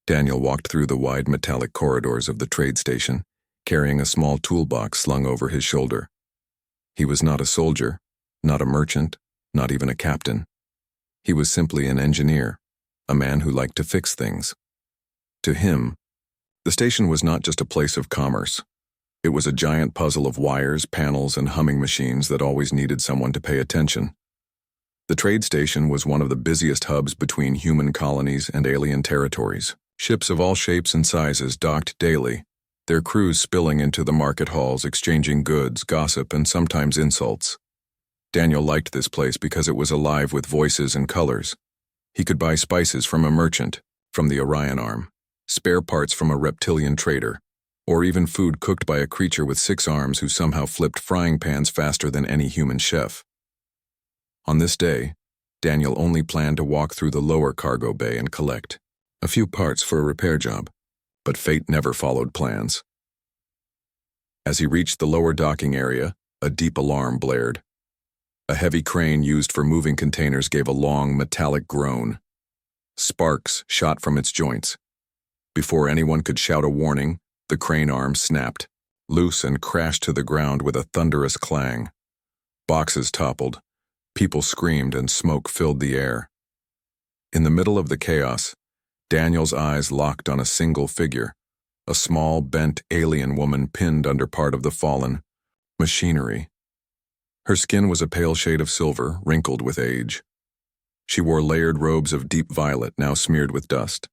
Daniel walked through the wide metallic corridors of the trade station, carrying a small toolbox slung over his shoulder. He was not a soldier, not a merchant, not even a captain. He was simply an engineer, a man who liked to fix things. To him, the station was not just a place of commerce. It was a giant puzzle of wires, panels, and humming machines that always needed someone to pay attention. The trade station was one of the busiest hubs between human colonies and alien territories. Ships of all shapes and sizes docked daily, their crews spilling into the market halls, exchanging goods, gossip, and sometimes insults. Daniel liked this place because it was alive with voices and colors. He could buy spices from a merchant, from the Orion arm, spare parts from a reptilian trader, or even food cooked by a creature with 6 arms who somehow flipped frying pans faster than any human chef. On this day, Daniel only planned to walk through the lower cargo bay and collect a few parts for a repair job, but fate never followed plans. As he reached the lower docking area, a deep alarm blared. A heavy crane used for moving containers gave a long, metallic groan. Sparks shot from its joints. Before anyone could shout a warning, the crane arm snapped, loose, and crashed to the ground with a thunderous clang. Boxes toppled, people screamed, and smoke filled the air. In the middle of the chaos, Daniel's eyes locked on a single figure, a small, bent alien woman pinned under part of the fallen machinery. Her skin was a pale shade of silver, wrinkled with age. She wore layered robes of deep violet, now smeared with dust.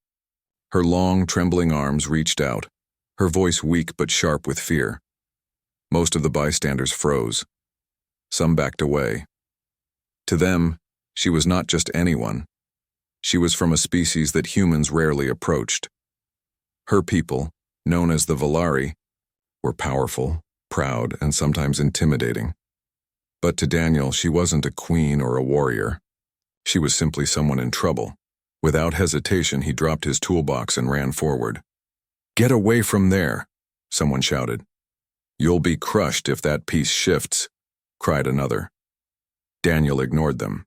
Her long, trembling arms reached out, her voice weak but sharp with fear. Most of the bystanders froze. Some backed away. To them, she was not just anyone. She was from a species that humans rarely approached. Her people, known as the Volari, were powerful, proud, and sometimes intimidating. But to Daniel, she wasn't a queen or a warrior. She was simply someone in trouble. Without hesitation, he dropped his toolbox and ran forward. "Get away from there," someone shouted. "You'll be crushed if that piece shifts," cried another. Daniel ignored them.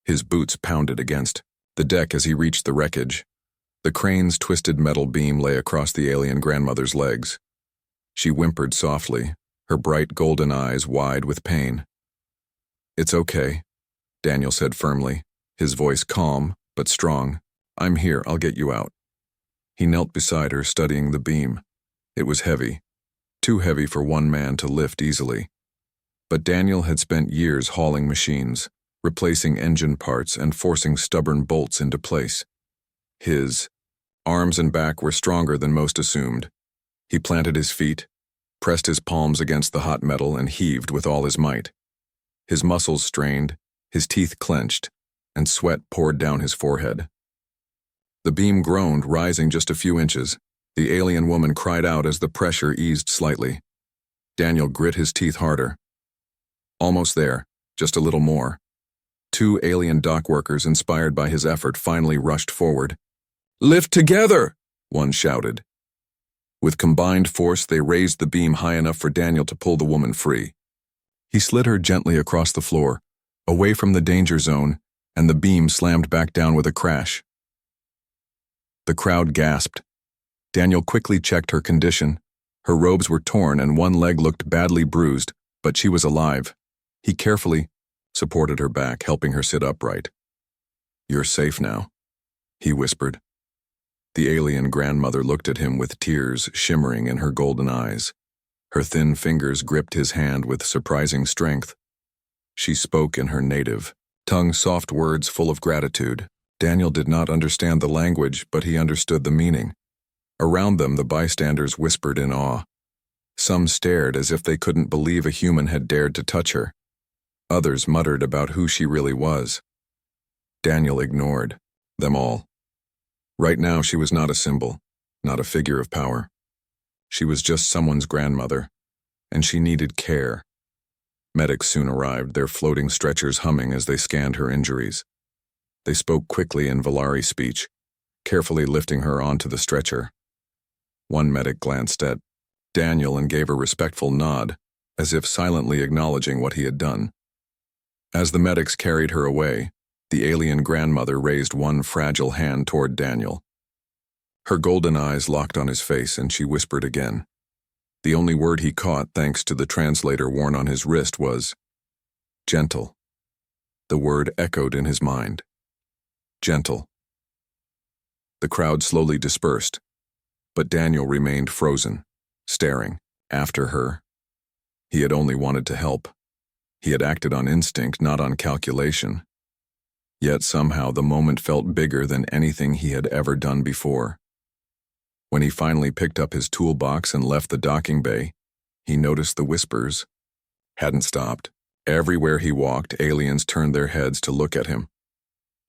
His boots pounded against the deck as he reached the wreckage. The crane's twisted metal beam lay across the alien grandmother's legs. She whimpered softly, her bright golden eyes wide with pain. "It's okay," Daniel said firmly, his voice calm but strong. "I'm here, I'll get you out." He knelt beside her, studying the beam. It was heavy, too heavy for one man to lift easily. But Daniel had spent years hauling machines, replacing engine parts and forcing stubborn bolts into place. His arms and back were stronger than most assumed. He planted his feet, pressed his palms against the hot metal, and heaved with all his might. His muscles strained, his teeth clenched, and sweat poured down his forehead. The beam groaned, rising just a few inches. The alien woman cried out as the pressure eased slightly. Daniel grit his teeth harder. Almost there, just a little more. 2 alien dock workers, inspired by his effort, finally rushed forward. "Lift together!" one shouted. With combined force, they raised the beam high enough for Daniel to pull the woman free. He slid her gently across the floor, away from the danger zone, and the beam slammed back down with a crash. The crowd gasped. Daniel quickly checked her condition. Her robes were torn and one leg looked badly bruised, but she was alive. He carefully supported her back, helping her sit upright. "You're safe now," he whispered. The alien grandmother looked at him with tears shimmering in her golden eyes. Her thin fingers gripped his hand with surprising strength. She spoke in her native tongue, soft words full of gratitude. Daniel did not understand the language, but he understood the meaning. Around them, the bystanders whispered in awe. Some stared as if they couldn't believe a human had dared to touch her. Others muttered about who she really was. Daniel ignored them all. Right now, she was not a symbol, not a figure of power. She was just someone's grandmother, and she needed care. Medics soon arrived, their floating stretchers humming as they scanned her injuries. They spoke quickly in Volari speech, carefully lifting her onto the stretcher. One medic glanced at Daniel and gave a respectful nod, as if silently acknowledging what he had done. As the medics carried her away, the alien grandmother raised one fragile hand toward Daniel. Her golden eyes locked on his face and she whispered again. The only word he caught, thanks to the translator worn on his wrist, was gentle. The word echoed in his mind. Gentle. The crowd slowly dispersed, but Daniel remained frozen, staring after her. He had only wanted to help. He had acted on instinct, not on calculation. Yet somehow the moment felt bigger than anything he had ever done before. When he finally picked up his toolbox and left the docking bay, he noticed the whispers hadn't stopped. Everywhere he walked, aliens turned their heads to look at him.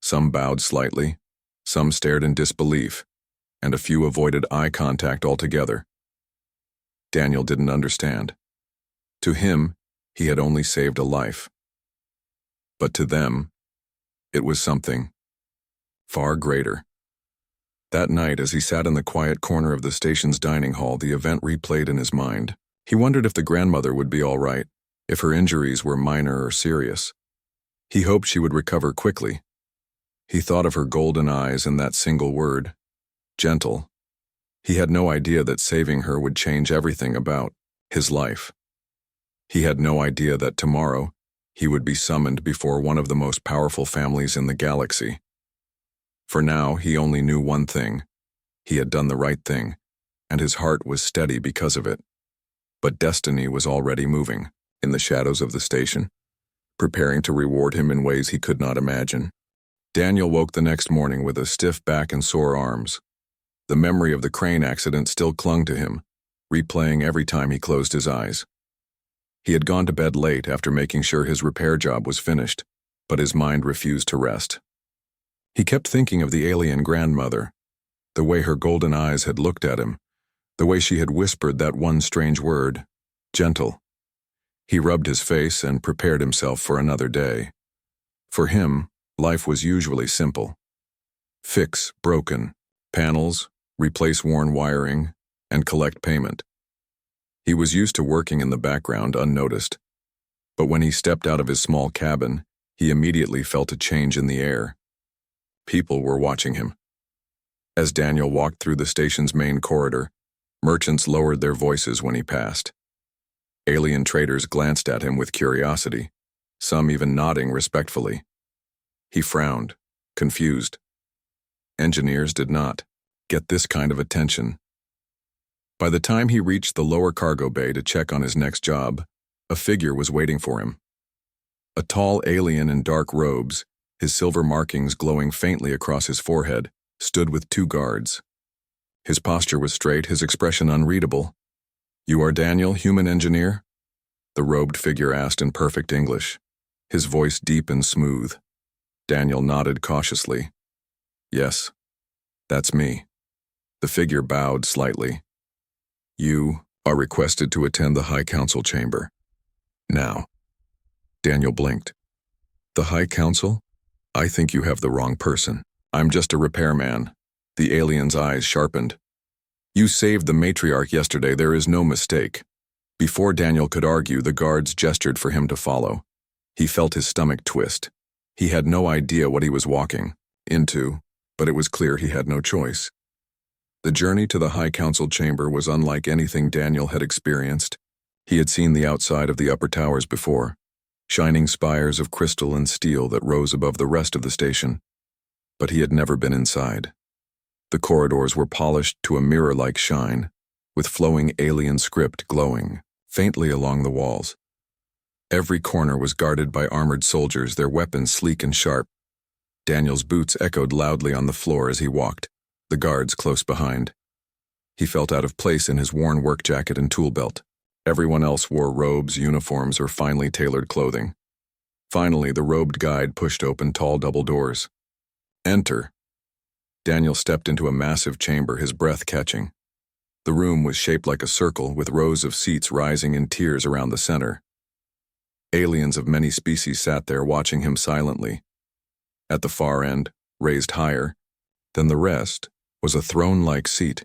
Some bowed slightly, some stared in disbelief, and a few avoided eye contact altogether. Daniel didn't understand. To him, he had only saved a life. But to them, it was something far greater. That night, as he sat in the quiet corner of the station's dining hall, the event replayed in his mind. He wondered if the grandmother would be all right, if her injuries were minor or serious. He hoped she would recover quickly. He thought of her golden eyes and that single word, gentle. He had no idea that saving her would change everything about his life. He had no idea that tomorrow he would be summoned before one of the most powerful families in the galaxy. For now, he only knew one thing. He had done the right thing, and his heart was steady because of it. But destiny was already moving, in the shadows of the station, preparing to reward him in ways he could not imagine. Daniel woke the next morning with a stiff back and sore arms. The memory of the crane accident still clung to him, replaying every time he closed his eyes. He had gone to bed late after making sure his repair job was finished, but his mind refused to rest. He kept thinking of the alien grandmother, the way her golden eyes had looked at him, the way she had whispered that one strange word, gentle. He rubbed his face and prepared himself for another day. For him, life was usually simple. Fix broken panels, replace worn wiring, and collect payment. He was used to working in the background unnoticed, but when he stepped out of his small cabin, he immediately felt a change in the air. People were watching him. As Daniel walked through the station's main corridor, merchants lowered their voices when he passed. Alien traders glanced at him with curiosity, some even nodding respectfully. He frowned, confused. Engineers did not get this kind of attention. By the time he reached the lower cargo bay to check on his next job, a figure was waiting for him. A tall alien in dark robes, his silver markings glowing faintly across his forehead, stood with two guards. His posture was straight, his expression unreadable. "You are Daniel, human engineer?" the robed figure asked in perfect English, his voice deep and smooth. Daniel nodded cautiously. "Yes, that's me." The figure bowed slightly. "You are requested to attend the High Council chamber. Now." Daniel blinked. "The High Council? I think you have the wrong person. I'm just a repairman." The alien's eyes sharpened. "You saved the matriarch yesterday, there is no mistake." Before Daniel could argue, the guards gestured for him to follow. He felt his stomach twist. He had no idea what he was walking into, but it was clear he had no choice. The journey to the High Council chamber was unlike anything Daniel had experienced. He had seen the outside of the upper towers before, shining spires of crystal and steel that rose above the rest of the station. But he had never been inside. The corridors were polished to a mirror-like shine, with flowing alien script glowing faintly along the walls. Every corner was guarded by armored soldiers, their weapons sleek and sharp. Daniel's boots echoed loudly on the floor as he walked, the guards close behind. He felt out of place in his worn work jacket and tool belt. Everyone else wore robes, uniforms, or finely tailored clothing. Finally, the robed guide pushed open tall double doors. "Enter." Daniel stepped into a massive chamber, his breath catching. The room was shaped like a circle, with rows of seats rising in tiers around the center. Aliens of many species sat there watching him silently. At the far end, raised higher than the rest, was a throne-like seat.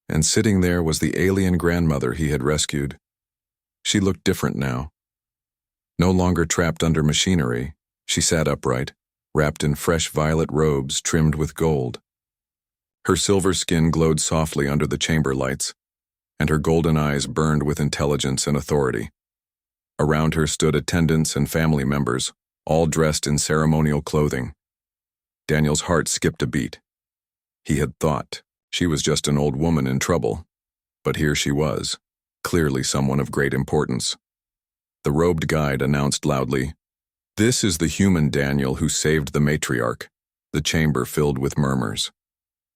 And sitting there was the alien grandmother he had rescued. She looked different now. No longer trapped under machinery, she sat upright, wrapped in fresh violet robes trimmed with gold. Her silver skin glowed softly under the chamber lights, and her golden eyes burned with intelligence and authority. Around her stood attendants and family members, all dressed in ceremonial clothing. Daniel's heart skipped a beat. He had thought she was just an old woman in trouble, but here she was, clearly someone of great importance. The robed guide announced loudly, "This is the human Daniel who saved the matriarch." The chamber filled with murmurs.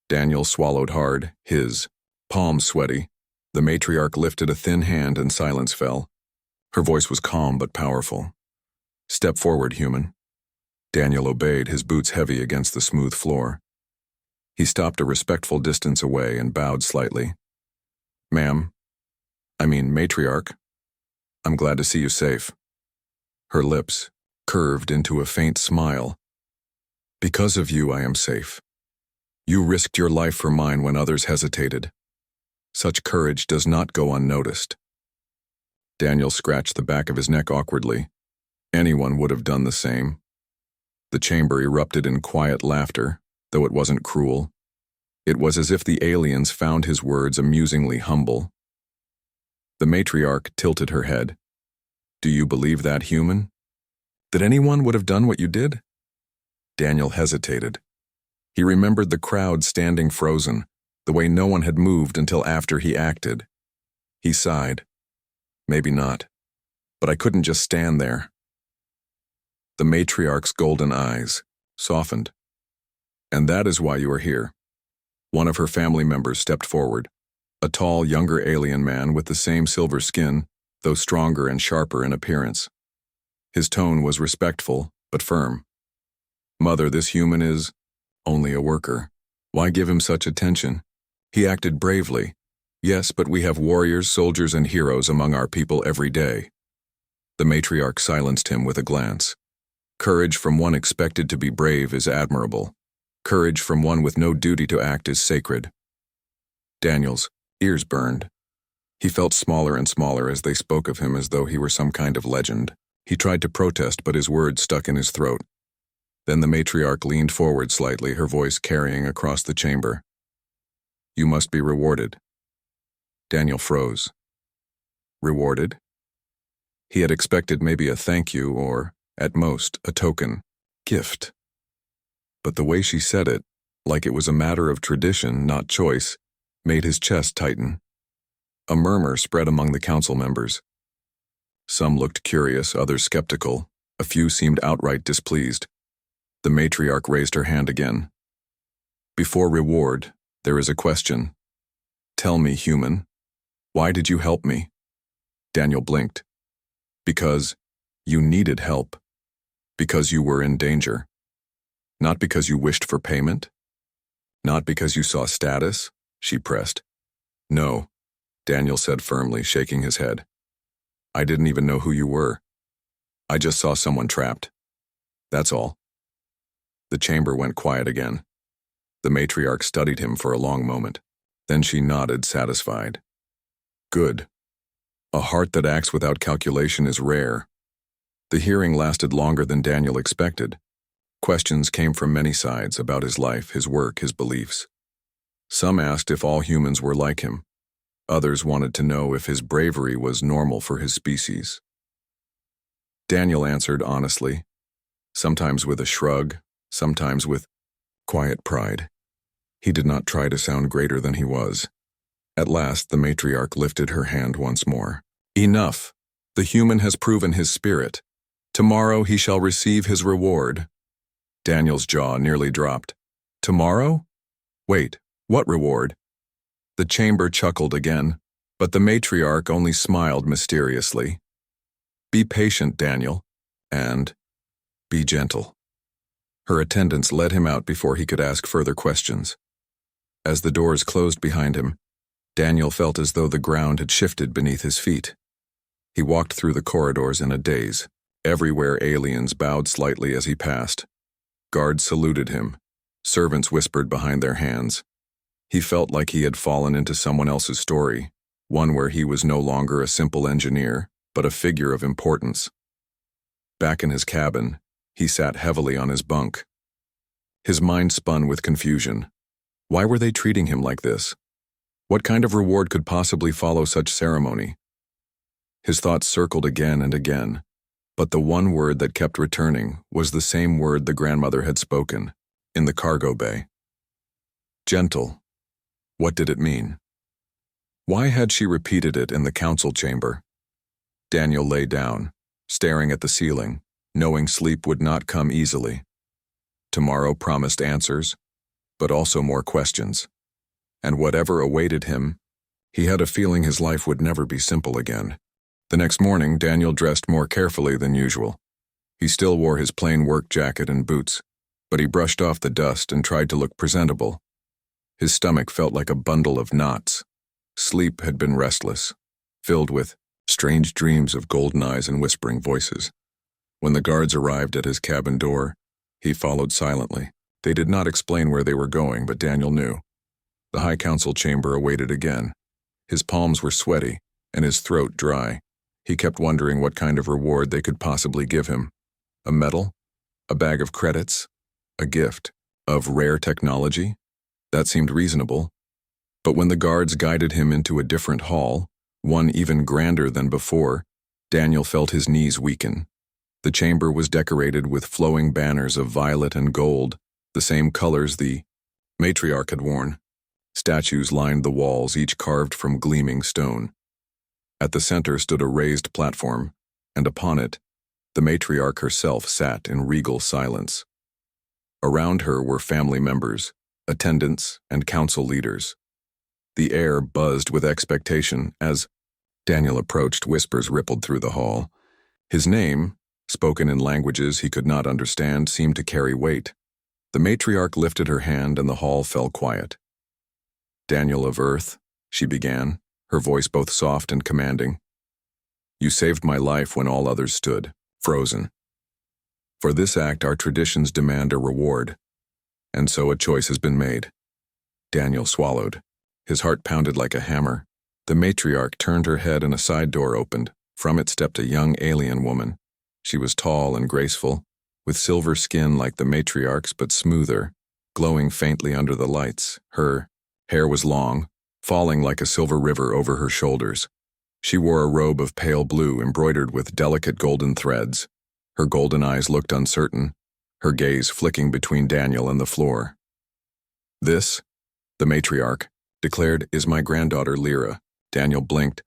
Daniel swallowed hard, his palms sweaty. The matriarch lifted a thin hand and silence fell. Her voice was calm but powerful. "Step forward, human." Daniel obeyed, his boots heavy against the smooth floor. He stopped a respectful distance away and bowed slightly. Matriarch, I'm glad to see you safe." Her lips curved into a faint smile. "Because of you, I am safe. You risked your life for mine when others hesitated. Such courage does not go unnoticed." Daniel scratched the back of his neck awkwardly. Anyone would have done the same. The chamber erupted in quiet laughter, though it wasn't cruel. It was as if the aliens found his words amusingly humble. The matriarch tilted her head. "Do you believe that, human? That anyone would have done what you did?" Daniel hesitated. He remembered the crowd standing frozen, the way no one had moved until after he acted. He sighed. "Maybe not, but I couldn't just stand there." The matriarch's golden eyes softened. "And that is why you are here." One of her family members stepped forward, a tall, younger alien man with the same silver skin, though stronger and sharper in appearance. His tone was respectful, but firm. "Mother, this human is only a worker. Why give him such attention? He acted bravely. Yes, but we have warriors, soldiers, and heroes among our people every day." The matriarch silenced him with a glance. "Courage from one expected to be brave is admirable. Courage from one with no duty to act is sacred." Daniel's ears burned. He felt smaller and smaller as they spoke of him as though he were some kind of legend. He tried to protest, but his words stuck in his throat. Then the matriarch leaned forward slightly, her voice carrying across the chamber. "You must be rewarded." Daniel froze. Rewarded? He had expected maybe a thank you or, at most, a token, gift. But the way she said it, like it was a matter of tradition, not choice, made his chest tighten. A murmur spread among the council members. Some looked curious, others skeptical. A few seemed outright displeased. The matriarch raised her hand again. "Before reward, there is a question. Tell me, human, why did you help me?" Daniel blinked. "Because you needed help. Because you were in danger. Not because you wished for payment? Not because you saw status?" she pressed. "No," Daniel said firmly, shaking his head. "I didn't even know who you were. I just saw someone trapped. That's all." The chamber went quiet again. The matriarch studied him for a long moment. Then she nodded, satisfied. "Good. A heart that acts without calculation is rare." The hearing lasted longer than Daniel expected. Questions came from many sides about his life, his work, his beliefs. Some asked if all humans were like him. Others wanted to know if his bravery was normal for his species. Daniel answered honestly, sometimes with a shrug, sometimes with quiet pride. He did not try to sound greater than he was. At last, the matriarch lifted her hand once more. "Enough! The human has proven his spirit. Tomorrow he shall receive his reward." Daniel's jaw nearly dropped. "Tomorrow? Wait, what reward?" The chamber chuckled again, but the matriarch only smiled mysteriously. "Be patient, Daniel, and be gentle." Her attendants led him out before he could ask further questions. As the doors closed behind him, Daniel felt as though the ground had shifted beneath his feet. He walked through the corridors in a daze. Everywhere aliens bowed slightly as he passed. Guards saluted him. Servants whispered behind their hands. He felt like he had fallen into someone else's story, one where he was no longer a simple engineer, but a figure of importance. Back in his cabin, he sat heavily on his bunk. His mind spun with confusion. Why were they treating him like this? What kind of reward could possibly follow such ceremony? His thoughts circled again and again, but the one word that kept returning was the same word the grandmother had spoken, in the cargo bay. Gentle. What did it mean? Why had she repeated it in the council chamber? Daniel lay down, staring at the ceiling, knowing sleep would not come easily. Tomorrow promised answers, but also more questions. And whatever awaited him, he had a feeling his life would never be simple again. The next morning, Daniel dressed more carefully than usual. He still wore his plain work jacket and boots, but he brushed off the dust and tried to look presentable. His stomach felt like a bundle of knots. Sleep had been restless, filled with strange dreams of golden eyes and whispering voices. When the guards arrived at his cabin door, he followed silently. They did not explain where they were going, but Daniel knew. The High Council chamber awaited again. His palms were sweaty, and his throat dry. He kept wondering what kind of reward they could possibly give him. A medal? A bag of credits? A gift? Of rare technology? That seemed reasonable. But when the guards guided him into a different hall, one even grander than before, Daniel felt his knees weaken. The chamber was decorated with flowing banners of violet and gold, the same colors the matriarch had worn. Statues lined the walls, each carved from gleaming stone. At the center stood a raised platform, and upon it, the matriarch herself sat in regal silence. Around her were family members, attendants, and council leaders. The air buzzed with expectation as Daniel approached. Whispers rippled through the hall. His name, spoken in languages he could not understand, seemed to carry weight. The matriarch lifted her hand and the hall fell quiet. Daniel of Earth, she began, her voice both soft and commanding. You saved my life when all others stood, frozen. For this act our traditions demand a reward, and so a choice has been made. Daniel swallowed. His heart pounded like a hammer. The matriarch turned her head and a side door opened. From it stepped a young alien woman. She was tall and graceful, with silver skin like the matriarch's but smoother, glowing faintly under the lights. Her hair was long, falling like a silver river over her shoulders. She wore a robe of pale blue embroidered with delicate golden threads. Her golden eyes looked uncertain, her gaze flicking between Daniel and the floor. This, the matriarch declared, is my granddaughter Lyra. Daniel blinked.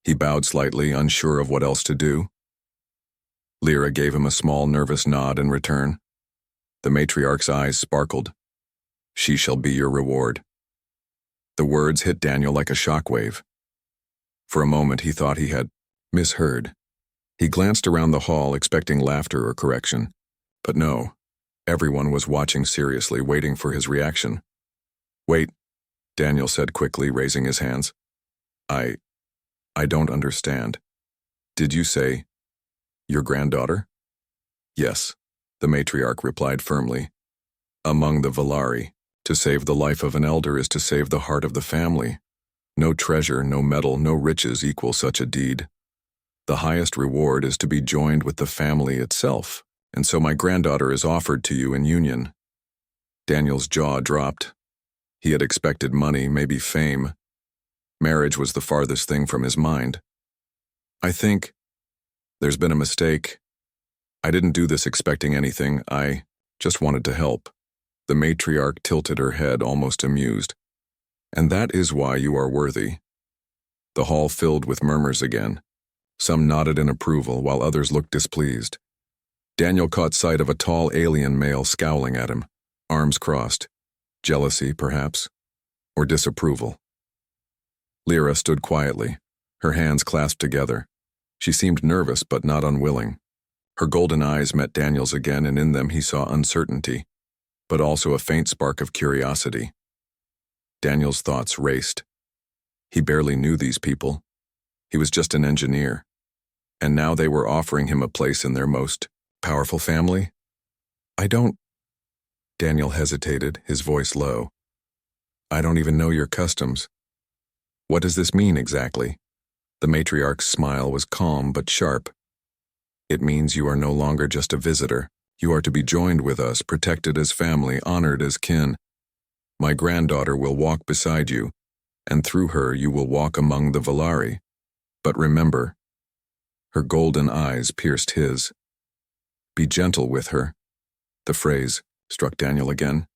He bowed slightly, unsure of what else to do. Lyra gave him a small, nervous nod in return. The matriarch's eyes sparkled. She shall be your reward. The words hit Daniel like a shockwave. For a moment he thought he had misheard. He glanced around the hall, expecting laughter or correction. But no, everyone was watching seriously, waiting for his reaction. Wait, Daniel said quickly, raising his hands. I don't understand. Did you say your granddaughter? Yes, the matriarch replied firmly. Among the Valari, to save the life of an elder is to save the heart of the family. No treasure, no medal, no riches equal such a deed. The highest reward is to be joined with the family itself, and so my granddaughter is offered to you in union. Daniel's jaw dropped. He had expected money, maybe fame. Marriage was the farthest thing from his mind. I think there's been a mistake. I didn't do this expecting anything. I just wanted to help. The matriarch tilted her head, almost amused. And that is why you are worthy. The hall filled with murmurs again. Some nodded in approval, while others looked displeased. Daniel caught sight of a tall alien male scowling at him, arms crossed. Jealousy, perhaps, or disapproval. Lyra stood quietly, her hands clasped together. She seemed nervous but not unwilling. Her golden eyes met Daniel's again, and in them he saw uncertainty, but also a faint spark of curiosity. Daniel's thoughts raced. He barely knew these people. He was just an engineer. And now they were offering him a place in their most powerful family? Daniel hesitated, his voice low. I don't even know your customs. What does this mean exactly? The matriarch's smile was calm but sharp. It means you are no longer just a visitor. You are to be joined with us, protected as family, honored as kin. My granddaughter will walk beside you, and through her you will walk among the Valari. But remember," her golden eyes pierced his, "be gentle with her." The phrase struck Daniel again.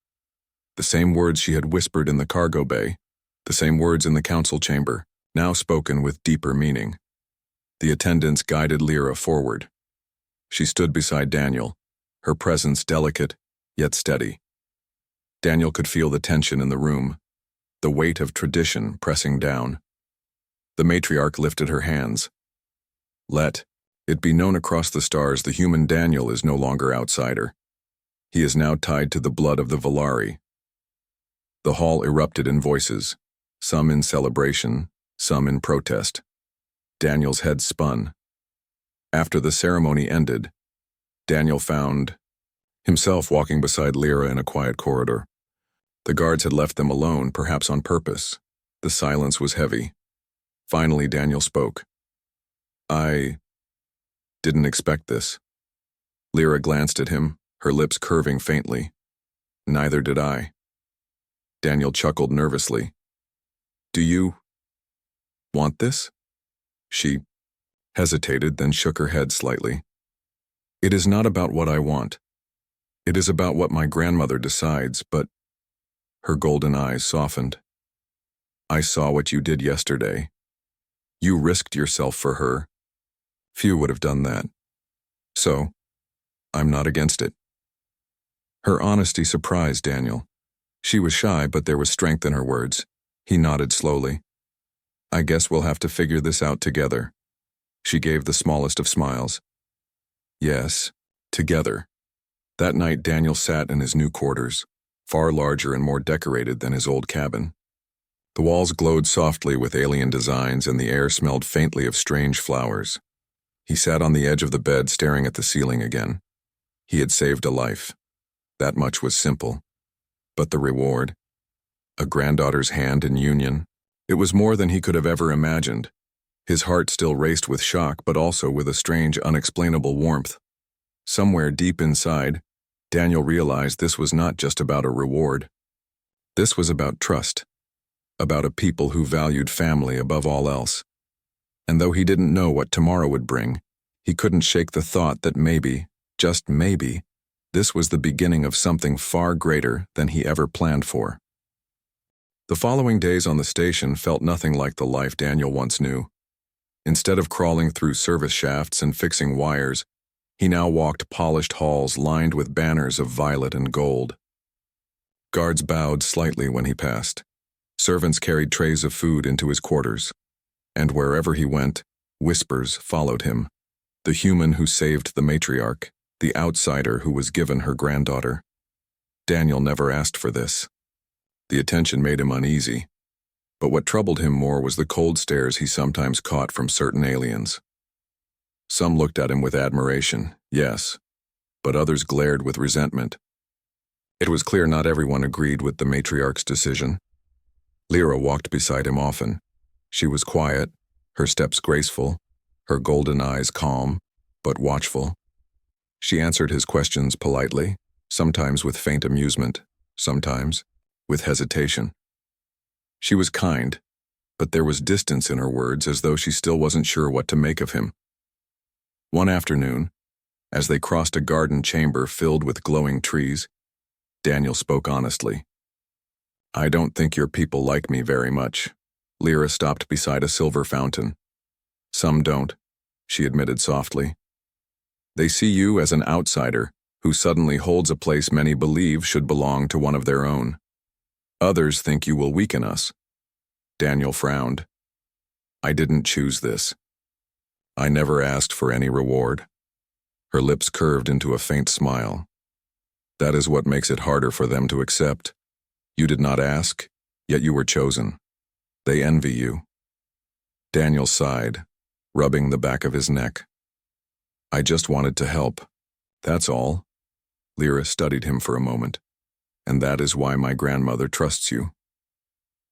The same words she had whispered in the cargo bay, the same words in the council chamber, now spoken with deeper meaning. The attendants guided Lyra forward. She stood beside Daniel, her presence delicate yet steady. Daniel could feel the tension in the room, the weight of tradition pressing down. The matriarch lifted her hands. "Let it be known across the stars the human Daniel is no longer outsider. He is now tied to the blood of the Valari." The hall erupted in voices, some in celebration, some in protest. Daniel's head spun. After the ceremony ended, Daniel found himself walking beside Lyra in a quiet corridor. The guards had left them alone, perhaps on purpose. The silence was heavy. Finally, Daniel spoke. "I didn't expect this." Lyra glanced at him, her lips curving faintly. "Neither did I." Daniel chuckled nervously. "Do you want this?" She hesitated, then shook her head slightly. "It is not about what I want. It is about what my grandmother decides, but—" Her golden eyes softened. "I saw what you did yesterday. You risked yourself for her. Few would have done that. So, I'm not against it." Her honesty surprised Daniel. She was shy, but there was strength in her words. He nodded slowly. "I guess we'll have to figure this out together." She gave the smallest of smiles. Yes, together. That night Daniel sat in his new quarters, far larger and more decorated than his old cabin. The walls glowed softly with alien designs and the air smelled faintly of strange flowers. He sat on the edge of the bed staring at the ceiling again. He had saved a life. That much was simple. But the reward? A granddaughter's hand in union? It was more than he could have ever imagined. His heart still raced with shock, but also with a strange, unexplainable warmth. Somewhere deep inside, Daniel realized this was not just about a reward. This was about trust, about a people who valued family above all else. And though he didn't know what tomorrow would bring, he couldn't shake the thought that maybe, just maybe, this was the beginning of something far greater than he ever planned for. The following days on the station felt nothing like the life Daniel once knew. Instead of crawling through service shafts and fixing wires, he now walked polished halls lined with banners of violet and gold. Guards bowed slightly when he passed. Servants carried trays of food into his quarters. And wherever he went, whispers followed him. The human who saved the matriarch, the outsider who was given her granddaughter. Daniel never asked for this. The attention made him uneasy. But what troubled him more was the cold stares he sometimes caught from certain aliens. Some looked at him with admiration, yes, but others glared with resentment. It was clear not everyone agreed with the matriarch's decision. Lyra walked beside him often. She was quiet, her steps graceful, her golden eyes calm, but watchful. She answered his questions politely, sometimes with faint amusement, sometimes with hesitation. She was kind, but there was distance in her words as though she still wasn't sure what to make of him. One afternoon, as they crossed a garden chamber filled with glowing trees, Daniel spoke honestly. "I don't think your people like me very much." Lyra stopped beside a silver fountain. "Some don't," she admitted softly. "They see you as an outsider who suddenly holds a place many believe should belong to one of their own. Others think you will weaken us." Daniel frowned. "I didn't choose this. I never asked for any reward." Her lips curved into a faint smile. "That is what makes it harder for them to accept. You did not ask, yet you were chosen. They envy you." Daniel sighed, rubbing the back of his neck. "I just wanted to help. That's all." Lyra studied him for a moment. "And that is why my grandmother trusts you."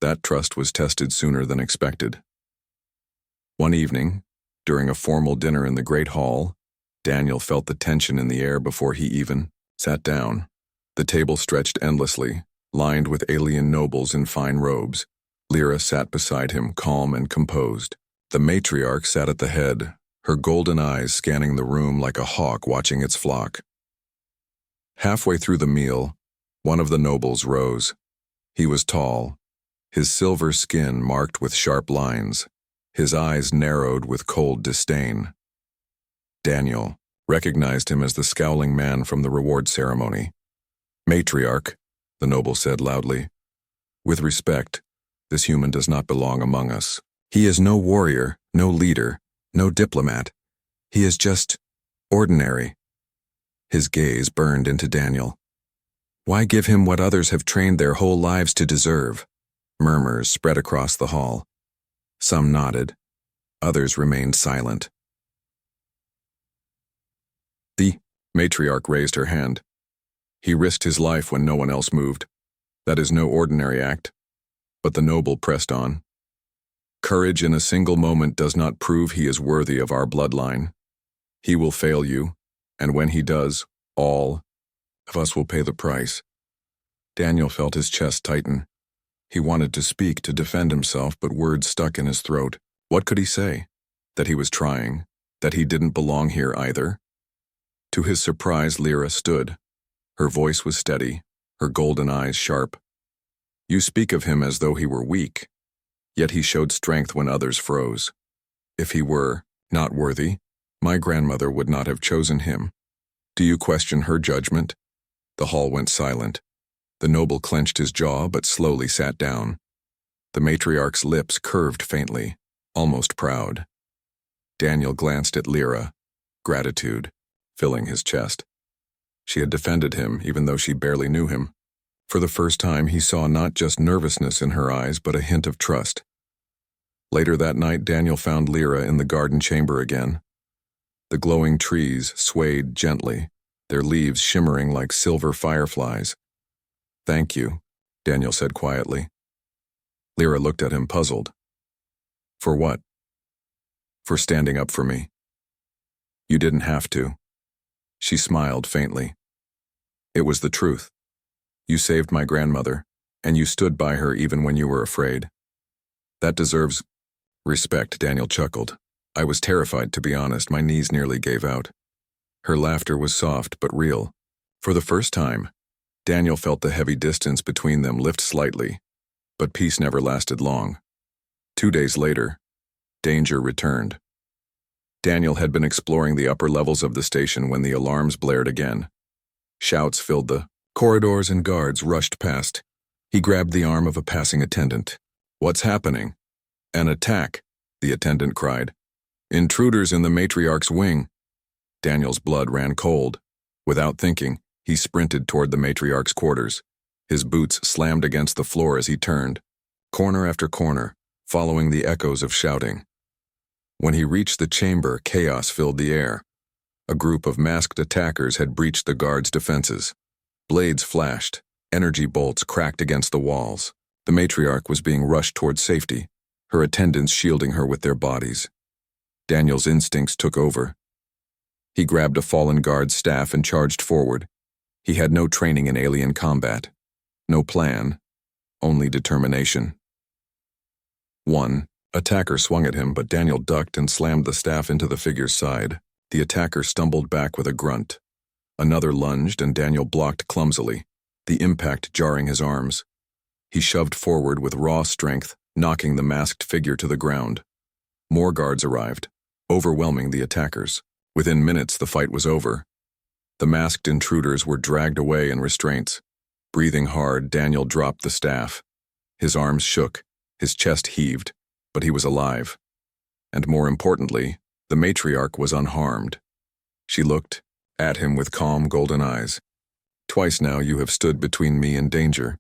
That trust was tested sooner than expected. One evening, during a formal dinner in the great hall, Daniel felt the tension in the air before he even sat down. The table stretched endlessly, lined with alien nobles in fine robes. Lyra sat beside him, calm and composed. The matriarch sat at the head, her golden eyes scanning the room like a hawk watching its flock. Halfway through the meal, one of the nobles rose. He was tall, his silver skin marked with sharp lines, his eyes narrowed with cold disdain. Daniel recognized him as the scowling man from the reward ceremony. "Matriarch," the noble said loudly. "With respect, this human does not belong among us. He is no warrior, no leader, no diplomat. He is just ordinary." His gaze burned into Daniel. "Why give him what others have trained their whole lives to deserve?" Murmurs spread across the hall. Some nodded. Others remained silent. The matriarch raised her hand. "He risked his life when no one else moved. That is no ordinary act." But the noble pressed on. "Courage in a single moment does not prove he is worthy of our bloodline. He will fail you, and when he does, all of us will pay the price." Daniel felt his chest tighten. He wanted to speak, to defend himself, but words stuck in his throat. What could he say? That he was trying? That he didn't belong here either? To his surprise, Lyra stood. Her voice was steady, her golden eyes sharp. "You speak of him as though he were weak, yet he showed strength when others froze. If he were not worthy, my grandmother would not have chosen him. Do you question her judgment?" The hall went silent. The noble clenched his jaw but slowly sat down. The matriarch's lips curved faintly, almost proud. Daniel glanced at Lyra, gratitude filling his chest. She had defended him even though she barely knew him. For the first time he saw not just nervousness in her eyes but a hint of trust. Later that night Daniel found Lyra in the garden chamber again. The glowing trees swayed gently, their leaves shimmering like silver fireflies. "Thank you," Daniel said quietly. Lyra looked at him puzzled. "For what?" "For standing up for me." "You didn't have to." She smiled faintly. "It was the truth. You saved my grandmother, and you stood by her even when you were afraid. That deserves respect," Daniel chuckled. "I was terrified, to be honest. My knees nearly gave out." Her laughter was soft but real. For the first time, Daniel felt the heavy distance between them lift slightly, but peace never lasted long. 2 days later, danger returned. Daniel had been exploring the upper levels of the station when the alarms blared again. Shouts filled the corridors and guards rushed past. He grabbed the arm of a passing attendant. "What's happening?" "An attack," the attendant cried. "Intruders in the matriarch's wing." Daniel's blood ran cold. Without thinking, he sprinted toward the matriarch's quarters. His boots slammed against the floor as he turned, corner after corner, following the echoes of shouting. When he reached the chamber, chaos filled the air. A group of masked attackers had breached the guards' defenses. Blades flashed, energy bolts cracked against the walls. The matriarch was being rushed toward safety, her attendants shielding her with their bodies. Daniel's instincts took over. He grabbed a fallen guard's staff and charged forward. He had no training in alien combat, no plan, only determination. One attacker swung at him, but Daniel ducked and slammed the staff into the figure's side. The attacker stumbled back with a grunt. Another lunged, and Daniel blocked clumsily, the impact jarring his arms. He shoved forward with raw strength, knocking the masked figure to the ground. More guards arrived, overwhelming the attackers. Within minutes, the fight was over. The masked intruders were dragged away in restraints. Breathing hard, Daniel dropped the staff. His arms shook, his chest heaved, but he was alive. And more importantly, the matriarch was unharmed. She looked at him with calm golden eyes. "Twice now you have stood between me and danger.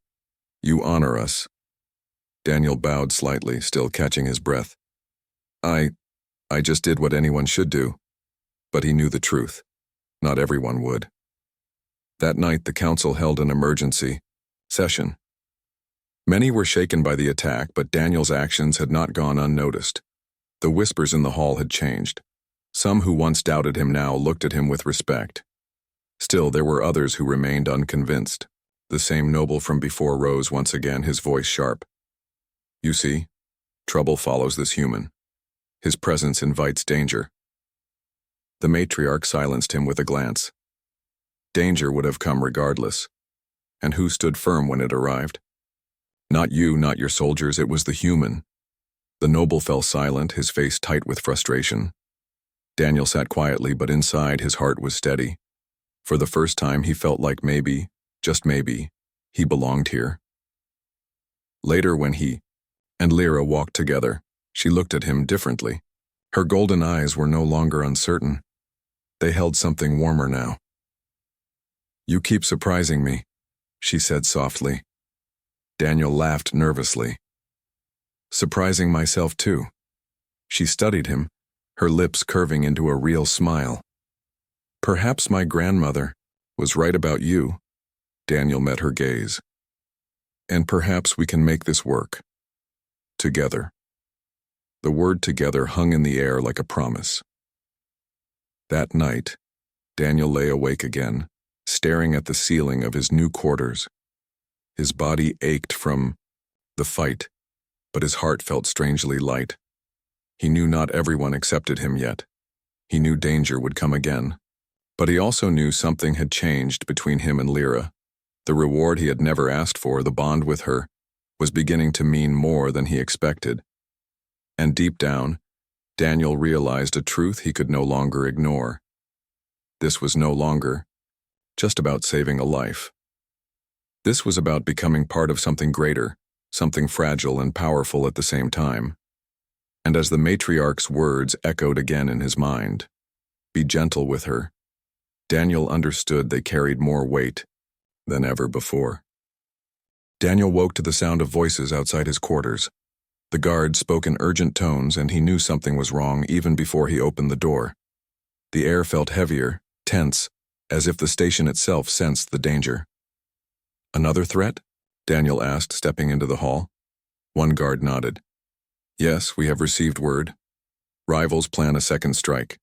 You honor us." Daniel bowed slightly, still catching his breath. I just did what anyone should do." But he knew the truth. Not everyone would. That night, the council held an emergency session. Many were shaken by the attack, but Daniel's actions had not gone unnoticed. The whispers in the hall had changed. Some who once doubted him now looked at him with respect. Still, there were others who remained unconvinced. The same noble from before rose once again, his voice sharp. You see, trouble follows this human. His presence invites danger. The matriarch silenced him with a glance. Danger would have come regardless. And who stood firm when it arrived? Not you, not your soldiers, it was the human. The noble fell silent, his face tight with frustration. Daniel sat quietly, but inside his heart was steady. For the first time he felt like maybe, just maybe, he belonged here. Later when he and Lyra walked together, she looked at him differently. Her golden eyes were no longer uncertain. They held something warmer now. You keep surprising me, she said softly. Daniel laughed nervously. Surprising myself too. She studied him, her lips curving into a real smile. Perhaps my grandmother was right about you. Daniel met her gaze. And perhaps we can make this work. Together. The word together hung in the air like a promise. That night, Daniel lay awake again, staring at the ceiling of his new quarters. His body ached from the fight, but his heart felt strangely light. He knew not everyone accepted him yet. He knew danger would come again. But he also knew something had changed between him and Lyra. The reward he had never asked for, the bond with her, was beginning to mean more than he expected. And deep down, Daniel realized a truth he could no longer ignore. This was no longer just about saving a life. This was about becoming part of something greater, something fragile and powerful at the same time. And as the matriarch's words echoed again in his mind, be gentle with her, Daniel understood they carried more weight than ever before. Daniel woke to the sound of voices outside his quarters. The guard spoke in urgent tones, and he knew something was wrong even before he opened the door. The air felt heavier, tense, as if the station itself sensed the danger. Another threat? Daniel asked, stepping into the hall. One guard nodded. Yes, we have received word. Rivals plan a second strike.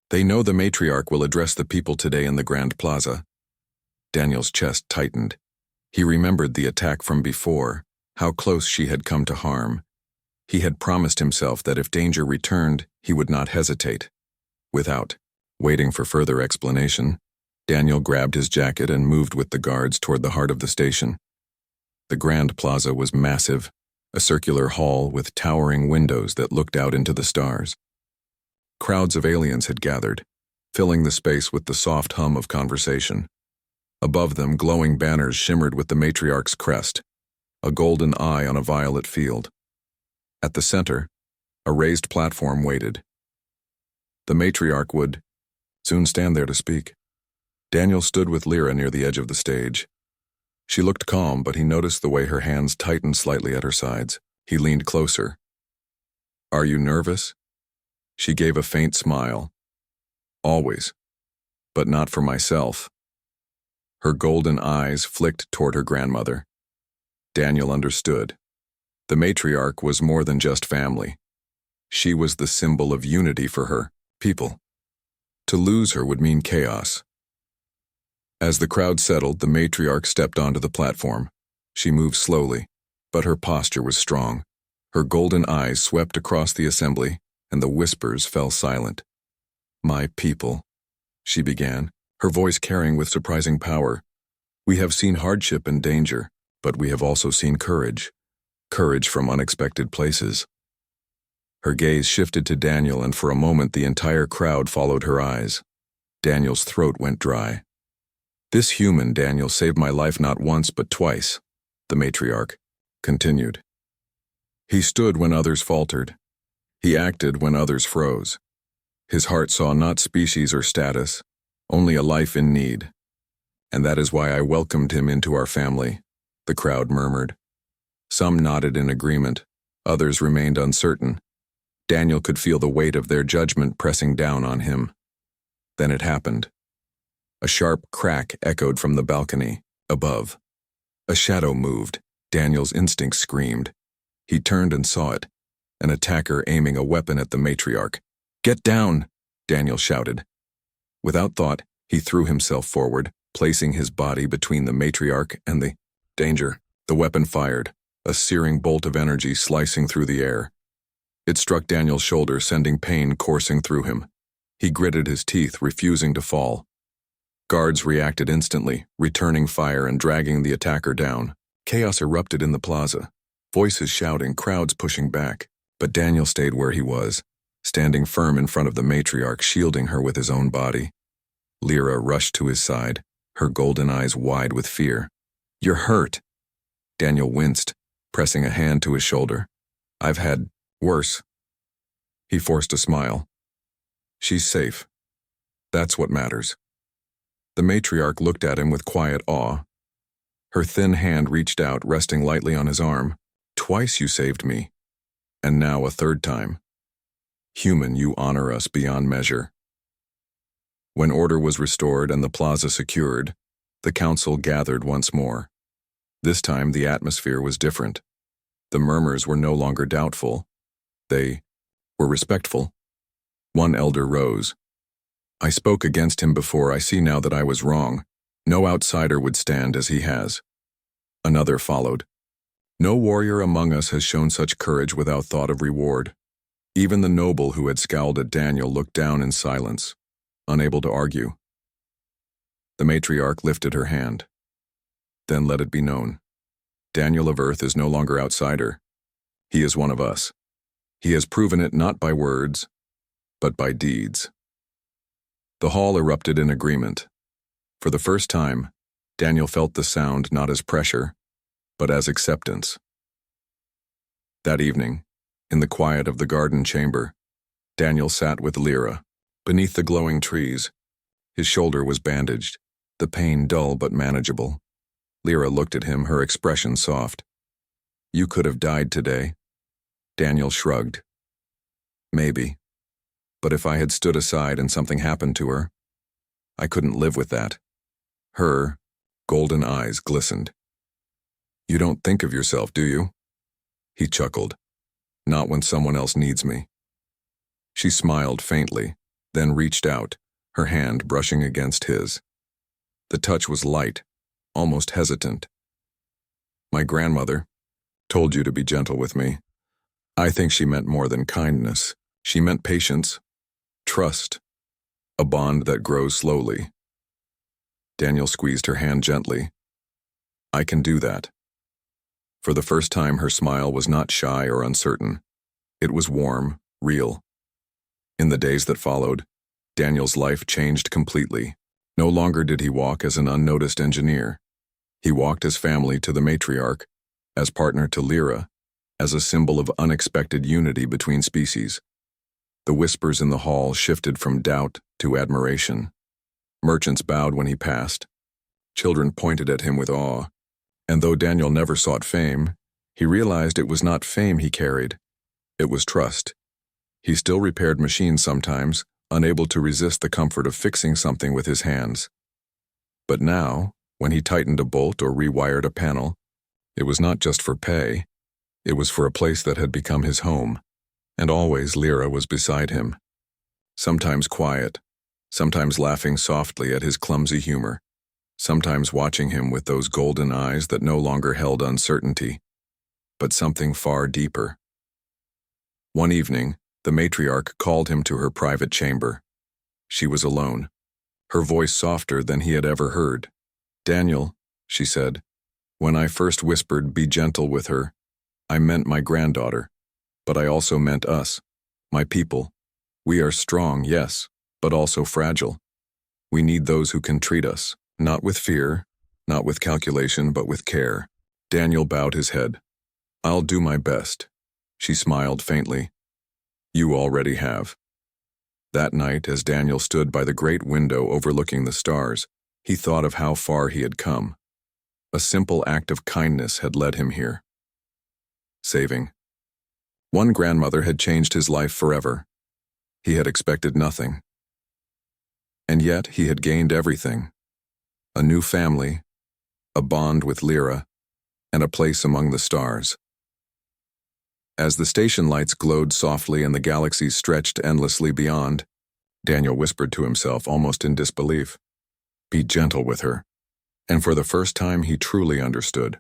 They know the matriarch will address the people today in the Grand Plaza. Daniel's chest tightened. He remembered the attack from before, how close she had come to harm. He had promised himself that if danger returned, he would not hesitate. Without waiting for further explanation, Daniel grabbed his jacket and moved with the guards toward the heart of the station. The Grand Plaza was massive, a circular hall with towering windows that looked out into the stars. Crowds of aliens had gathered, filling the space with the soft hum of conversation. Above them, glowing banners shimmered with the matriarch's crest, a golden eye on a violet field. At the center, a raised platform waited. The matriarch would soon stand there to speak. Daniel stood with Lyra near the edge of the stage. She looked calm, but he noticed the way her hands tightened slightly at her sides. He leaned closer. Are you nervous? She gave a faint smile. Always, but not for myself. Her golden eyes flicked toward her grandmother. Daniel understood. The matriarch was more than just family. She was the symbol of unity for her people. To lose her would mean chaos. As the crowd settled, the matriarch stepped onto the platform. She moved slowly, but her posture was strong. Her golden eyes swept across the assembly, and the whispers fell silent. My people, she began, her voice carrying with surprising power. We have seen hardship and danger, but we have also seen courage. Courage from unexpected places. Her gaze shifted to Daniel, and for a moment the entire crowd followed her eyes. Daniel's throat went dry. This human, Daniel, saved my life not once but twice, the matriarch continued. He stood when others faltered. He acted when others froze. His heart saw not species or status, only a life in need. And that is why I welcomed him into our family, the crowd murmured. Some nodded in agreement, others remained uncertain. Daniel could feel the weight of their judgment pressing down on him. Then it happened. A sharp crack echoed from the balcony, above. A shadow moved. Daniel's instinct screamed. He turned and saw it, an attacker aiming a weapon at the matriarch. Get down, Daniel shouted. Without thought, he threw himself forward, placing his body between the matriarch and the danger. The weapon fired, a searing bolt of energy slicing through the air. It struck Daniel's shoulder, sending pain coursing through him. He gritted his teeth, refusing to fall. Guards reacted instantly, returning fire and dragging the attacker down. Chaos erupted in the plaza, voices shouting, crowds pushing back. But Daniel stayed where he was, standing firm in front of the matriarch, shielding her with his own body. Lyra rushed to his side, her golden eyes wide with fear. "You're hurt." Daniel winced, pressing a hand to his shoulder. "I've had worse." He forced a smile. "She's safe. That's what matters." The matriarch looked at him with quiet awe. Her thin hand reached out, resting lightly on his arm. "Twice you saved me, and now a third time. Human, you honor us beyond measure." When order was restored and the plaza secured, the council gathered once more. This time the atmosphere was different. The murmurs were no longer doubtful. They were respectful. One elder rose. "I spoke against him before. I see now that I was wrong. No outsider would stand as he has." Another followed. "No warrior among us has shown such courage without thought of reward." Even the noble who had scowled at Daniel looked down in silence, unable to argue. The matriarch lifted her hand. "Then let it be known. Daniel of Earth is no longer outsider. He is one of us. He has proven it not by words, but by deeds." The hall erupted in agreement. For the first time, Daniel felt the sound not as pressure, but as acceptance. That evening, in the quiet of the garden chamber, Daniel sat with Lyra, beneath the glowing trees. His shoulder was bandaged, the pain dull but manageable. Lyra looked at him, her expression soft. "You could have died today." Daniel shrugged. "Maybe. But if I had stood aside and something happened to her, I couldn't live with that." Her golden eyes glistened. "You don't think of yourself, do you?" He chuckled. "Not when someone else needs me." She smiled faintly, then reached out, her hand brushing against his. The touch was light, almost hesitant. "My grandmother told you to be gentle with me. I think she meant more than kindness. She meant patience, trust, a bond that grows slowly." Daniel squeezed her hand gently. "I can do that." For the first time, her smile was not shy or uncertain. It was warm, real. In the days that followed, Daniel's life changed completely. No longer did he walk as an unnoticed engineer. He walked as family to the matriarch, as partner to Lyra, as a symbol of unexpected unity between species. The whispers in the hall shifted from doubt to admiration. Merchants bowed when he passed. Children pointed at him with awe. And though Daniel never sought fame, he realized it was not fame he carried. It was trust. He still repaired machines sometimes, unable to resist the comfort of fixing something with his hands. But now, when he tightened a bolt or rewired a panel, it was not just for pay. It was for a place that had become his home. And always Lyra was beside him. Sometimes quiet, sometimes laughing softly at his clumsy humor, sometimes watching him with those golden eyes that no longer held uncertainty, but something far deeper. One evening, the matriarch called him to her private chamber. She was alone, her voice softer than he had ever heard. "Daniel," she said, "when I first whispered, 'Be gentle with her,' I meant my granddaughter, but I also meant us, my people. We are strong, yes, but also fragile. We need those who can treat us, not with fear, not with calculation, but with care." Daniel bowed his head. "I'll do my best." She smiled faintly. "You already have." That night, as Daniel stood by the great window overlooking the stars, he thought of how far he had come. A simple act of kindness had led him here. Saving. One grandmother had changed his life forever. He had expected nothing. And yet he had gained everything. A new family, a bond with Lyra, and a place among the stars. As the station lights glowed softly and the galaxies stretched endlessly beyond, Daniel whispered to himself almost in disbelief, Be gentle with her. And for the first time, he truly understood.